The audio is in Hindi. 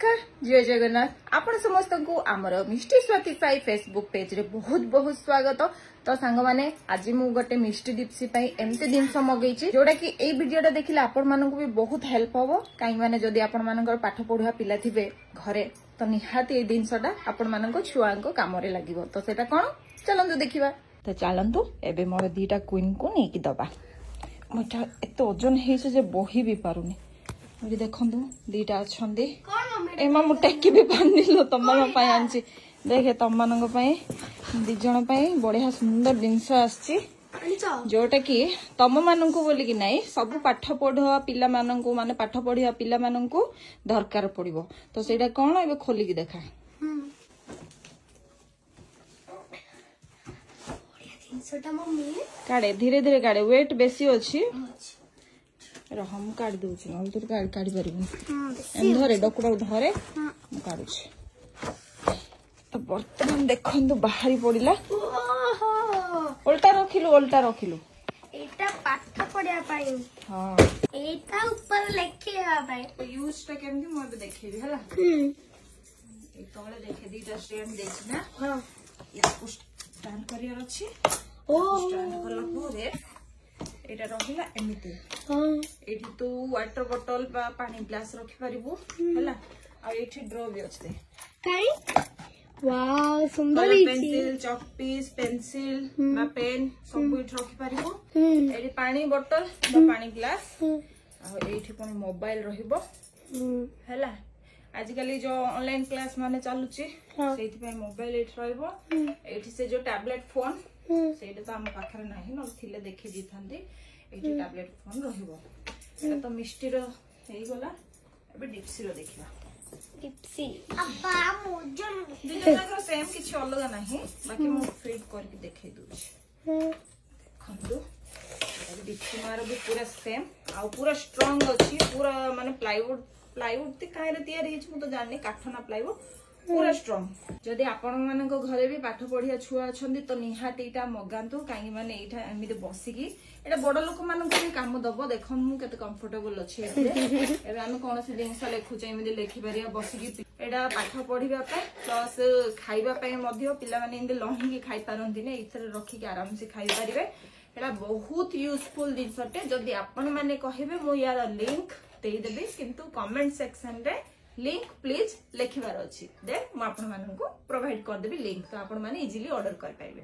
नमस्कार जय जगन्नाथ आपण समस्त को आमर मिष्टी स्वाति साई फेसबुक पेज रे बहुत बहुत स्वागत। तो सांग माने आज मु गोटे मिष्टी दीप्सी पई एमते जिनस मगैछि जोडा कि एई वीडियोटा देखिले आपण मानकु भी बहुत हेल्प होबो। काई माने जदी आपण मानकर पाठ पढुवा पिला थिबे घरे तो निहाती एई जिनसटा आपण मानको छुआंको काम रे लागिवो। तो सेटा कोन चलंतु देखिबा। तो चलंतु एबे मोर दीटा क्वीन को नेकी दबा। मोटा एतो ओजन हेइछ जे बोही भी पारुनी। मुझे देखंतु दीटा अछंदी एमा मु टेकी भी पानिलो तमन पय आंची देखे तमनंग पय दी जण पय बढ़िया सुंदर जिंस आछि जोटा कि तम मानंकु बोली कि नाही सब पाठ पढुवा पिला मानंकु माने पाठ पढिया पिला मानंकु दरकार पड़िबो। तो सेटा कोन एबे खोली कि देखा काड़े धीरे धीरे काड़े वेट बेसी अछि हम काढ़ दूची न तो काढ़ पारिबो धरे डकुडा धरे मु काढुची। तो बर्तमान देखंतु बाहरी पड़िला उल्टा रखिलु एटा पाठ पढिया पाई हां एटा ऊपर लिखिया पाई तो यूज टा केमती मो बे देखिबी हला ए तळे देखे दीटा स्टैंड देछि ना हां याको स्टैंड करियर अछि ओ स्टैंड करला पोरे एटा रहिला एमिति हां एठी तो वाटर बोतल बा पानी ग्लास रखि परिबो हला आ एठी ड्रॉ भी अछि काई वाओ सुंदर पेंसिल चॉक पीस पेंसिल बा पेन सब इठ रखि परिबो। एठी पानी बोतल बा पानी ग्लास आ एठी पनि मोबाइल रहिबो हला आजकल जो ऑनलाइन क्लास माने चालुची सेठी पे मोबाइल एठ रहइबो। एठी से जो टैबलेट फोन सेटा तो हम पाखरे नाही न थिले देखि दिथांती एठी टैबलेट फोन रहिबो। एटा तो मिष्टी रो हेई गला एबे डिप्सी रो देखिबा डिप्सी अब्बा मोजन दिजना सेम किछि अलग नाही बाकी मु फिट करके देखै दूची खंदो डिप्सी मारो भी पूरा सेम आ पूरा स्ट्रांग अछि पूरा माने प्लाईवुड ते काहे तयारी हिच मु तो जानि काठ ना प्लाईवुड पूरा स्ट्रांग। जदि आपण मानको घरे भी पाठ पढिया छुआ अछंदी तो निहाती इटा मगांतु काहे माने इटा एमिते बसिकी एटा बड़ लोक मानको भी काम दबो। देखन मु केते कंफर्टेबल अछि एबे हम कोन से जिंस लेखु छै एमिते लेखि परिया बसिकी एटा पाठ पढिबा पे प्लस खाइबा पे मध्य पिला माने इंदे लहिकी खाइ पारंती ने इथरे रखी के आराम से खाइ परिबे। एटा बहुत यूजफुल जिंसटे जदि आपण माने कहिबे मु यार लिंक देई देबे किंतु कमेंट सेक्शन रे लिंक प्लीज लिखिबार अछि देन मु आपण मानन को प्रोवाइड कर देबी लिंक तो आपण माने इजीली ऑर्डर कर पाइबे।